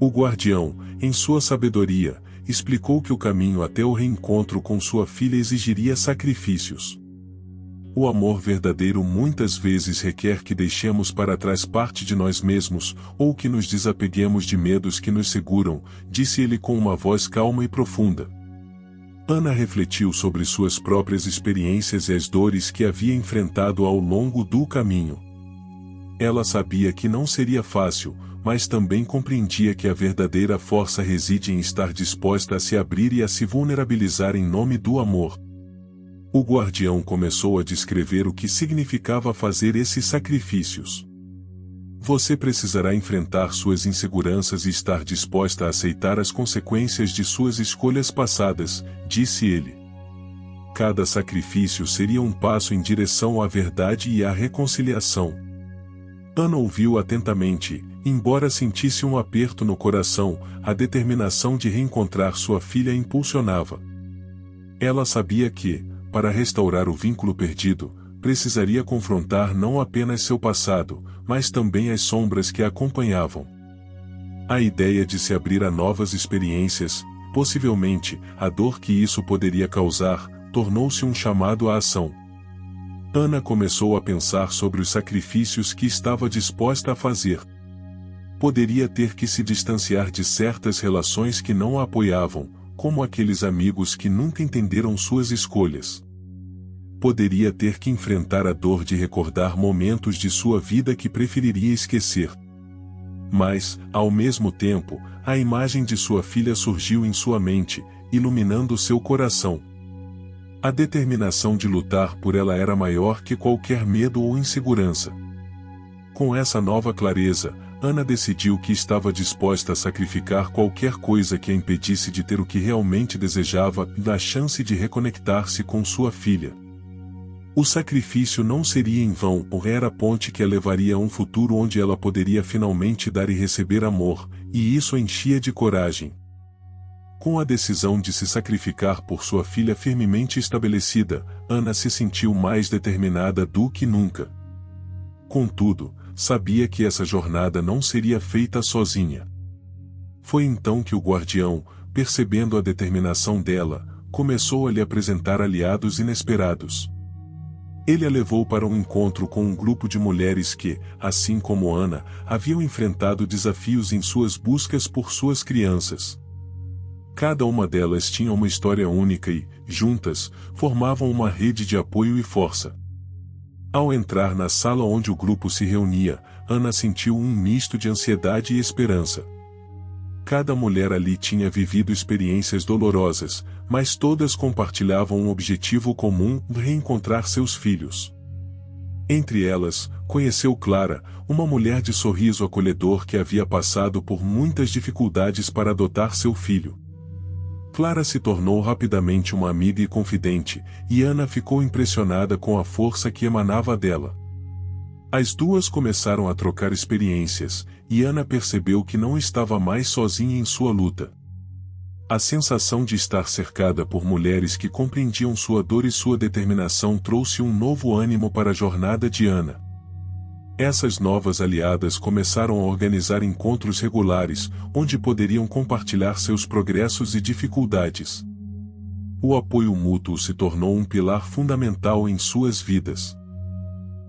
O guardião, em sua sabedoria, explicou que o caminho até o reencontro com sua filha exigiria sacrifícios. O amor verdadeiro muitas vezes requer que deixemos para trás parte de nós mesmos, ou que nos desapeguemos de medos que nos seguram, disse ele com uma voz calma e profunda. Ana refletiu sobre suas próprias experiências e as dores que havia enfrentado ao longo do caminho. Ela sabia que não seria fácil, mas também compreendia que a verdadeira força reside em estar disposta a se abrir e a se vulnerabilizar em nome do amor. O guardião começou a descrever o que significava fazer esses sacrifícios. Você precisará enfrentar suas inseguranças e estar disposta a aceitar as consequências de suas escolhas passadas, disse ele. Cada sacrifício seria um passo em direção à verdade e à reconciliação. Ana ouviu atentamente, embora sentisse um aperto no coração, a determinação de reencontrar sua filha impulsionava. Ela sabia que, para restaurar o vínculo perdido, precisaria confrontar não apenas seu passado, mas também as sombras que a acompanhavam. A ideia de se abrir a novas experiências, possivelmente, a dor que isso poderia causar, tornou-se um chamado à ação. Ana começou a pensar sobre os sacrifícios que estava disposta a fazer. Poderia ter que se distanciar de certas relações que não a apoiavam, como aqueles amigos que nunca entenderam suas escolhas. Poderia ter que enfrentar a dor de recordar momentos de sua vida que preferiria esquecer. Mas, ao mesmo tempo, a imagem de sua filha surgiu em sua mente, iluminando seu coração. A determinação de lutar por ela era maior que qualquer medo ou insegurança. Com essa nova clareza, Ana decidiu que estava disposta a sacrificar qualquer coisa que a impedisse de ter o que realmente desejava e da chance de reconectar-se com sua filha. O sacrifício não seria em vão, era a ponte que a levaria a um futuro onde ela poderia finalmente dar e receber amor, e isso a enchia de coragem. Com a decisão de se sacrificar por sua filha firmemente estabelecida, Ana se sentiu mais determinada do que nunca. Contudo, sabia que essa jornada não seria feita sozinha. Foi então que o guardião, percebendo a determinação dela, começou a lhe apresentar aliados inesperados. Ele a levou para um encontro com um grupo de mulheres que, assim como Ana, haviam enfrentado desafios em suas buscas por suas crianças. Cada uma delas tinha uma história única e, juntas, formavam uma rede de apoio e força. Ao entrar na sala onde o grupo se reunia, Ana sentiu um misto de ansiedade e esperança. Cada mulher ali tinha vivido experiências dolorosas, mas todas compartilhavam um objetivo comum: reencontrar seus filhos. Entre elas, conheceu Clara, uma mulher de sorriso acolhedor que havia passado por muitas dificuldades para adotar seu filho. Clara se tornou rapidamente uma amiga e confidente, e Ana ficou impressionada com a força que emanava dela. As duas começaram a trocar experiências, e Ana percebeu que não estava mais sozinha em sua luta. A sensação de estar cercada por mulheres que compreendiam sua dor e sua determinação trouxe um novo ânimo para a jornada de Ana. Essas novas aliadas começaram a organizar encontros regulares, onde poderiam compartilhar seus progressos e dificuldades. O apoio mútuo se tornou um pilar fundamental em suas vidas.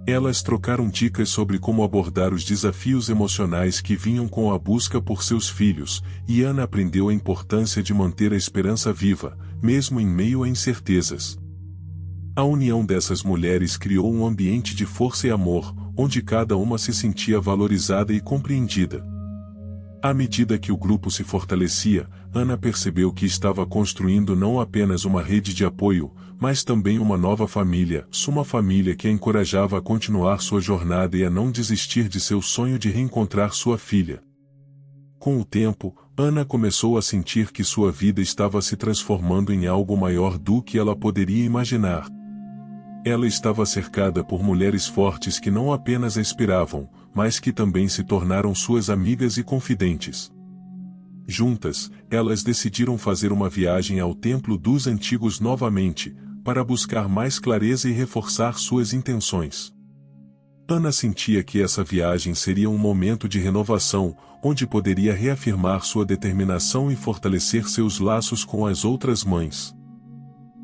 Elas trocaram dicas sobre como abordar os desafios emocionais que vinham com a busca por seus filhos, e Ana aprendeu a importância de manter a esperança viva, mesmo em meio a incertezas. A união dessas mulheres criou um ambiente de força e amor, onde cada uma se sentia valorizada e compreendida. À medida que o grupo se fortalecia, Ana percebeu que estava construindo não apenas uma rede de apoio, mas também uma nova família, uma família que a encorajava a continuar sua jornada e a não desistir de seu sonho de reencontrar sua filha. Com o tempo, Ana começou a sentir que sua vida estava se transformando em algo maior do que ela poderia imaginar. Ela estava cercada por mulheres fortes que não apenas a inspiravam, mas que também se tornaram suas amigas e confidentes. Juntas, elas decidiram fazer uma viagem ao Templo dos Antigos novamente, para buscar mais clareza e reforçar suas intenções. Ana sentia que essa viagem seria um momento de renovação, onde poderia reafirmar sua determinação e fortalecer seus laços com as outras mães.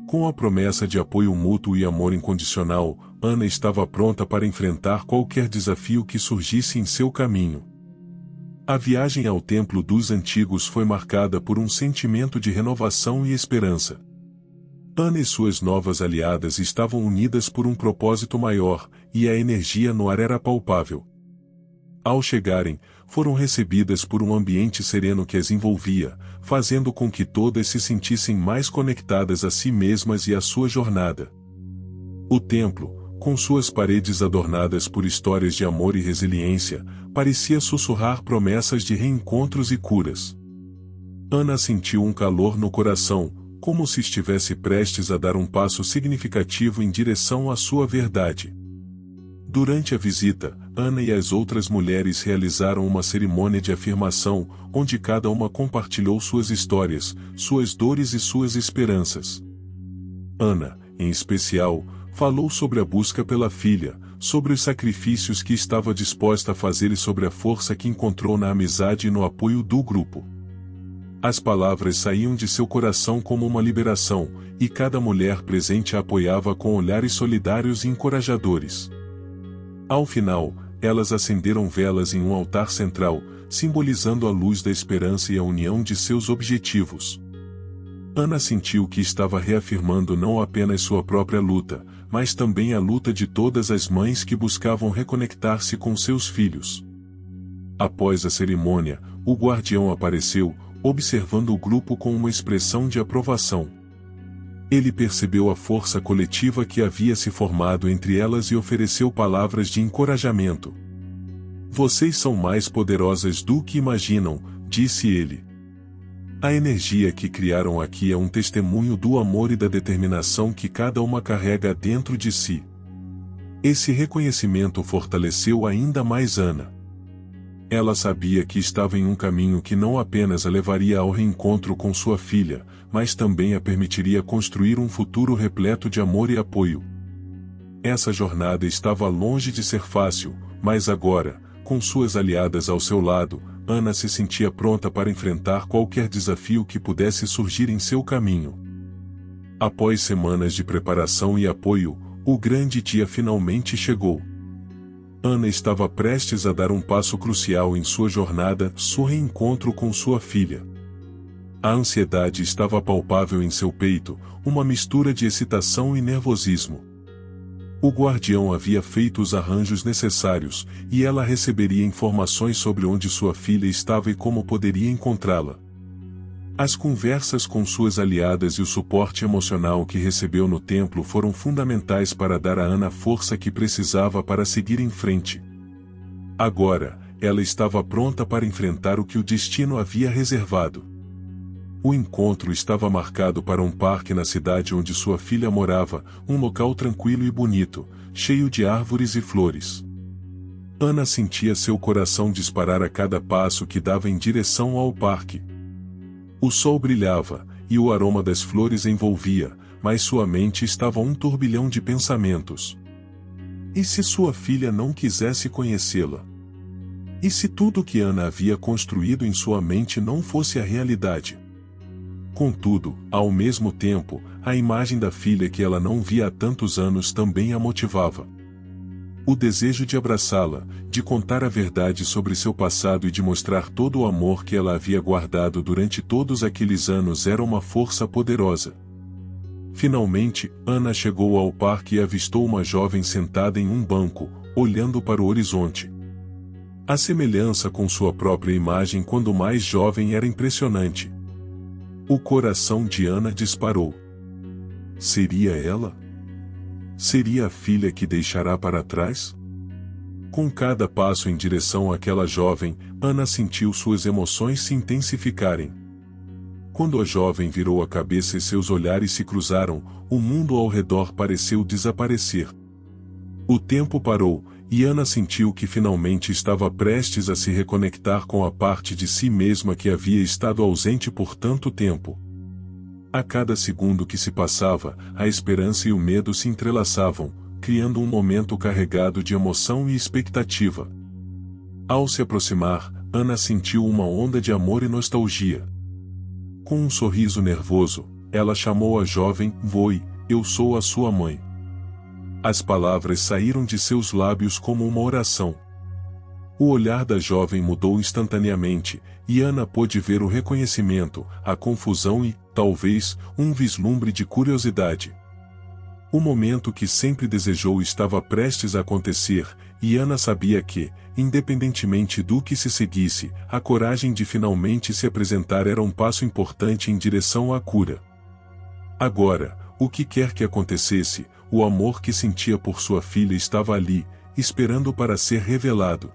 Com a promessa de apoio mútuo e amor incondicional, Ana estava pronta para enfrentar qualquer desafio que surgisse em seu caminho. A viagem ao Templo dos Antigos foi marcada por um sentimento de renovação e esperança. Ana e suas novas aliadas estavam unidas por um propósito maior, e a energia no ar era palpável. Ao chegarem, foram recebidas por um ambiente sereno que as envolvia, fazendo com que todas se sentissem mais conectadas a si mesmas e à sua jornada. O templo, com suas paredes adornadas por histórias de amor e resiliência, parecia sussurrar promessas de reencontros e curas. Ana sentiu um calor no coração, como se estivesse prestes a dar um passo significativo em direção à sua verdade. Durante a visita, Ana e as outras mulheres realizaram uma cerimônia de afirmação, onde cada uma compartilhou suas histórias, suas dores e suas esperanças. Ana, em especial, falou sobre a busca pela filha, sobre os sacrifícios que estava disposta a fazer e sobre a força que encontrou na amizade e no apoio do grupo. As palavras saíam de seu coração como uma liberação, e cada mulher presente a apoiava com olhares solidários e encorajadores. Ao final, elas acenderam velas em um altar central, simbolizando a luz da esperança e a união de seus objetivos. Ana sentiu que estava reafirmando não apenas sua própria luta, mas também a luta de todas as mães que buscavam reconectar-se com seus filhos. Após a cerimônia, o guardião apareceu, observando o grupo com uma expressão de aprovação. Ele percebeu a força coletiva que havia se formado entre elas e ofereceu palavras de encorajamento. "Vocês são mais poderosas do que imaginam", disse ele. "A energia que criaram aqui é um testemunho do amor e da determinação que cada uma carrega dentro de si." Esse reconhecimento fortaleceu ainda mais Ana. Ela sabia que estava em um caminho que não apenas a levaria ao reencontro com sua filha, mas também a permitiria construir um futuro repleto de amor e apoio. Essa jornada estava longe de ser fácil, mas agora, com suas aliadas ao seu lado, Ana se sentia pronta para enfrentar qualquer desafio que pudesse surgir em seu caminho. Após semanas de preparação e apoio, o grande dia finalmente chegou. Ana estava prestes a dar um passo crucial em sua jornada, seu reencontro com sua filha. A ansiedade estava palpável em seu peito, uma mistura de excitação e nervosismo. O guardião havia feito os arranjos necessários, e ela receberia informações sobre onde sua filha estava e como poderia encontrá-la. As conversas com suas aliadas e o suporte emocional que recebeu no templo foram fundamentais para dar a Ana a força que precisava para seguir em frente. Agora, ela estava pronta para enfrentar o que o destino havia reservado. O encontro estava marcado para um parque na cidade onde sua filha morava, um local tranquilo e bonito, cheio de árvores e flores. Ana sentia seu coração disparar a cada passo que dava em direção ao parque. O sol brilhava, e o aroma das flores envolvia, mas sua mente estava um turbilhão de pensamentos. E se sua filha não quisesse conhecê-la? E se tudo que Ana havia construído em sua mente não fosse a realidade? Contudo, ao mesmo tempo, a imagem da filha que ela não via há tantos anos também a motivava. O desejo de abraçá-la, de contar a verdade sobre seu passado e de mostrar todo o amor que ela havia guardado durante todos aqueles anos era uma força poderosa. Finalmente, Ana chegou ao parque e avistou uma jovem sentada em um banco, olhando para o horizonte. A semelhança com sua própria imagem quando mais jovem era impressionante. O coração de Ana disparou. Seria ela? Seria a filha que deixará para trás? Com cada passo em direção àquela jovem, Ana sentiu suas emoções se intensificarem. Quando a jovem virou a cabeça e seus olhares se cruzaram, o mundo ao redor pareceu desaparecer. O tempo parou, e Ana sentiu que finalmente estava prestes a se reconectar com a parte de si mesma que havia estado ausente por tanto tempo. A cada segundo que se passava, a esperança e o medo se entrelaçavam, criando um momento carregado de emoção e expectativa. Ao se aproximar, Ana sentiu uma onda de amor e nostalgia. Com um sorriso nervoso, ela chamou a jovem: "Voi, eu sou a sua mãe." As palavras saíram de seus lábios como uma oração. O olhar da jovem mudou instantaneamente, e Ana pôde ver o reconhecimento, a confusão e, talvez, um vislumbre de curiosidade. O momento que sempre desejou estava prestes a acontecer, e Ana sabia que, independentemente do que se seguisse, a coragem de finalmente se apresentar era um passo importante em direção à cura. Agora, o que quer que acontecesse, o amor que sentia por sua filha estava ali, esperando para ser revelado.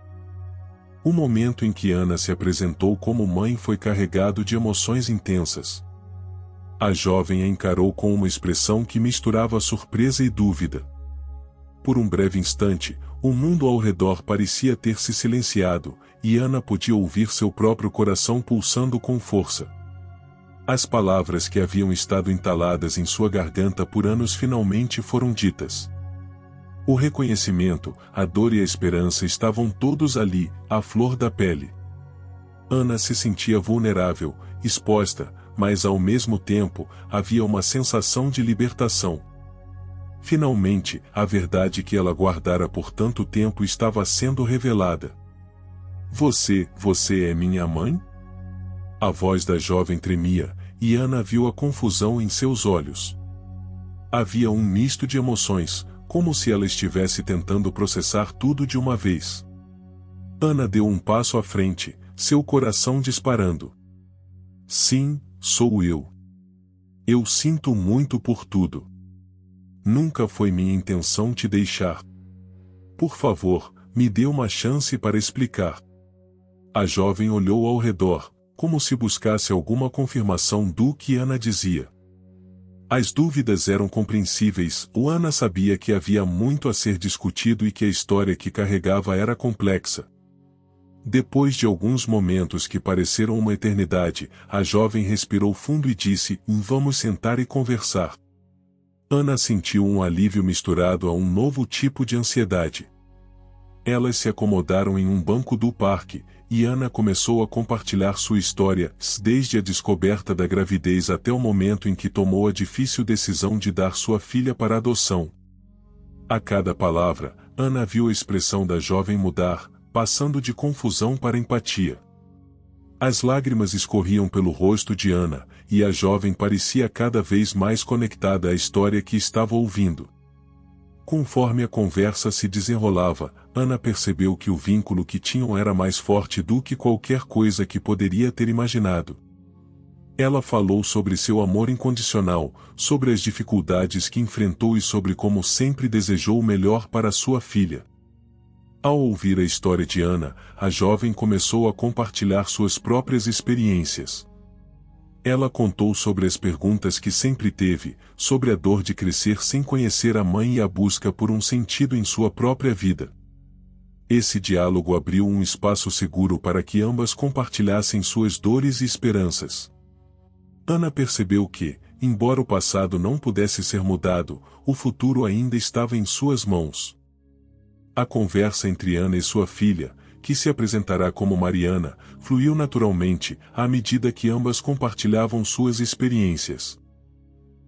O momento em que Ana se apresentou como mãe foi carregado de emoções intensas. A jovem a encarou com uma expressão que misturava surpresa e dúvida. Por um breve instante, o mundo ao redor parecia ter se silenciado, e Ana podia ouvir seu próprio coração pulsando com força. As palavras que haviam estado entaladas em sua garganta por anos finalmente foram ditas. O reconhecimento, a dor e a esperança estavam todos ali, à flor da pele. Ana se sentia vulnerável, exposta, mas ao mesmo tempo, havia uma sensação de libertação. Finalmente, a verdade que ela guardara por tanto tempo estava sendo revelada. Você é minha mãe?" A voz da jovem tremia, e Ana viu a confusão em seus olhos. Havia um misto de emoções, como se ela estivesse tentando processar tudo de uma vez. Ana deu um passo à frente, seu coração disparando. "Sim, sou eu. Eu sinto muito por tudo. Nunca foi minha intenção te deixar. Por favor, me dê uma chance para explicar." A jovem olhou ao redor, como se buscasse alguma confirmação do que Ana dizia. As dúvidas eram compreensíveis, Ana sabia que havia muito a ser discutido e que a história que carregava era complexa. Depois de alguns momentos que pareceram uma eternidade, a jovem respirou fundo e disse: "Vamos sentar e conversar." Ana sentiu um alívio misturado a um novo tipo de ansiedade. Elas se acomodaram em um banco do parque, e Ana começou a compartilhar sua história, desde a descoberta da gravidez até o momento em que tomou a difícil decisão de dar sua filha para adoção. A cada palavra, Ana viu a expressão da jovem mudar, passando de confusão para empatia. As lágrimas escorriam pelo rosto de Ana, e a jovem parecia cada vez mais conectada à história que estava ouvindo. Conforme a conversa se desenrolava, Ana percebeu que o vínculo que tinham era mais forte do que qualquer coisa que poderia ter imaginado. Ela falou sobre seu amor incondicional, sobre as dificuldades que enfrentou e sobre como sempre desejou o melhor para sua filha. Ao ouvir a história de Ana, a jovem começou a compartilhar suas próprias experiências. Ela contou sobre as perguntas que sempre teve, sobre a dor de crescer sem conhecer a mãe e a busca por um sentido em sua própria vida. Esse diálogo abriu um espaço seguro para que ambas compartilhassem suas dores e esperanças. Ana percebeu que, embora o passado não pudesse ser mudado, o futuro ainda estava em suas mãos. A conversa entre Ana e sua filha, que se apresentará como Mariana, fluiu naturalmente, à medida que ambas compartilhavam suas experiências.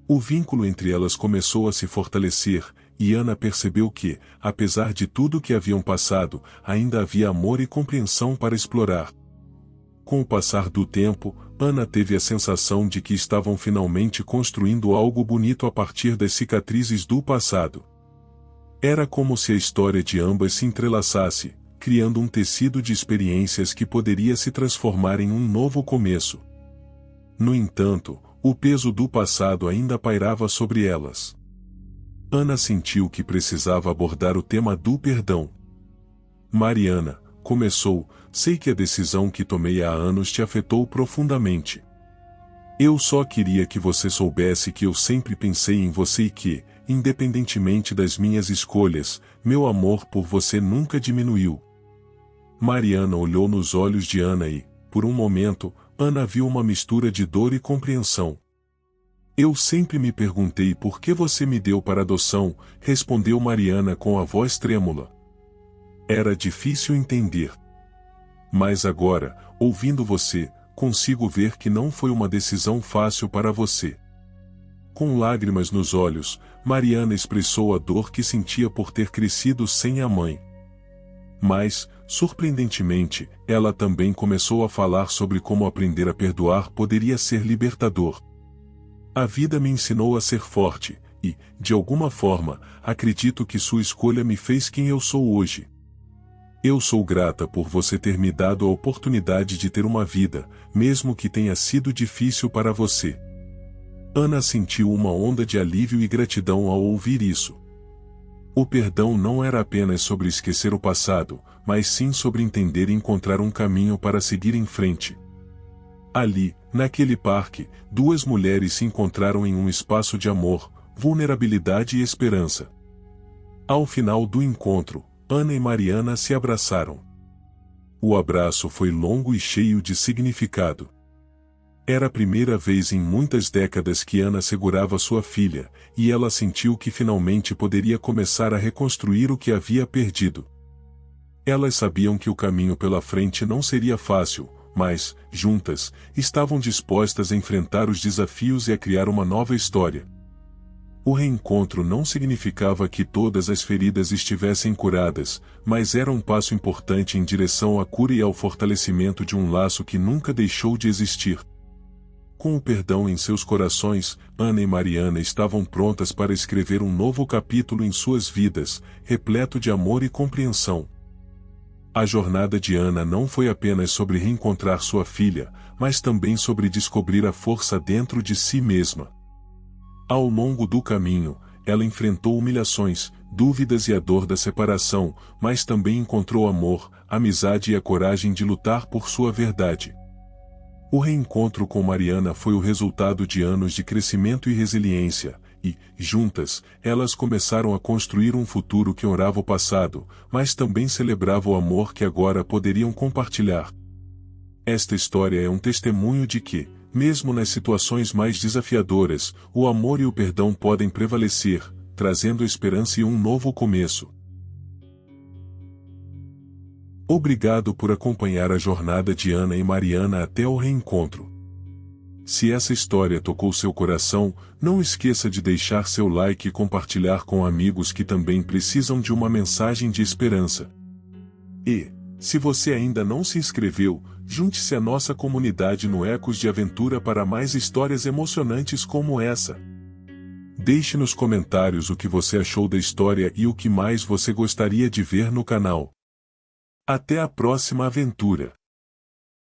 O vínculo entre elas começou a se fortalecer, e Ana percebeu que, apesar de tudo que haviam passado, ainda havia amor e compreensão para explorar. Com o passar do tempo, Ana teve a sensação de que estavam finalmente construindo algo bonito a partir das cicatrizes do passado. Era como se a história de ambas se entrelaçasse, criando um tecido de experiências que poderia se transformar em um novo começo. No entanto, o peso do passado ainda pairava sobre elas. Ana sentiu que precisava abordar o tema do perdão. Mariana, começou, sei que a decisão que tomei há anos te afetou profundamente. Eu só queria que você soubesse que eu sempre pensei em você e que, independentemente das minhas escolhas, meu amor por você nunca diminuiu. Mariana olhou nos olhos de Ana e, por um momento, Ana viu uma mistura de dor e compreensão. Eu sempre me perguntei por que você me deu para adoção, respondeu Mariana com a voz trêmula. Era difícil entender. Mas agora, ouvindo você, consigo ver que não foi uma decisão fácil para você. Com lágrimas nos olhos, Mariana expressou a dor que sentia por ter crescido sem a mãe. Mas, surpreendentemente, ela também começou a falar sobre como aprender a perdoar poderia ser libertador. A vida me ensinou a ser forte, e, de alguma forma, acredito que sua escolha me fez quem eu sou hoje. Eu sou grata por você ter me dado a oportunidade de ter uma vida, mesmo que tenha sido difícil para você. Ana sentiu uma onda de alívio e gratidão ao ouvir isso. O perdão não era apenas sobre esquecer o passado, mas sim sobre entender e encontrar um caminho para seguir em frente. Ali, naquele parque, duas mulheres se encontraram em um espaço de amor, vulnerabilidade e esperança. Ao final do encontro, Ana e Mariana se abraçaram. O abraço foi longo e cheio de significado. Era a primeira vez em muitas décadas que Ana segurava sua filha, e ela sentiu que finalmente poderia começar a reconstruir o que havia perdido. Elas sabiam que o caminho pela frente não seria fácil, mas, juntas, estavam dispostas a enfrentar os desafios e a criar uma nova história. O reencontro não significava que todas as feridas estivessem curadas, mas era um passo importante em direção à cura e ao fortalecimento de um laço que nunca deixou de existir. Com o perdão em seus corações, Ana e Mariana estavam prontas para escrever um novo capítulo em suas vidas, repleto de amor e compreensão. A jornada de Ana não foi apenas sobre reencontrar sua filha, mas também sobre descobrir a força dentro de si mesma. Ao longo do caminho, ela enfrentou humilhações, dúvidas e a dor da separação, mas também encontrou amor, amizade e a coragem de lutar por sua verdade. O reencontro com Mariana foi o resultado de anos de crescimento e resiliência, e, juntas, elas começaram a construir um futuro que honrava o passado, mas também celebrava o amor que agora poderiam compartilhar. Esta história é um testemunho de que, mesmo nas situações mais desafiadoras, o amor e o perdão podem prevalecer, trazendo esperança e um novo começo. Obrigado por acompanhar a jornada de Ana e Mariana até o reencontro. Se essa história tocou seu coração, não esqueça de deixar seu like e compartilhar com amigos que também precisam de uma mensagem de esperança. E, se você ainda não se inscreveu, junte-se à nossa comunidade no Ecos de Aventura para mais histórias emocionantes como essa. Deixe nos comentários o que você achou da história e o que mais você gostaria de ver no canal. Até a próxima aventura!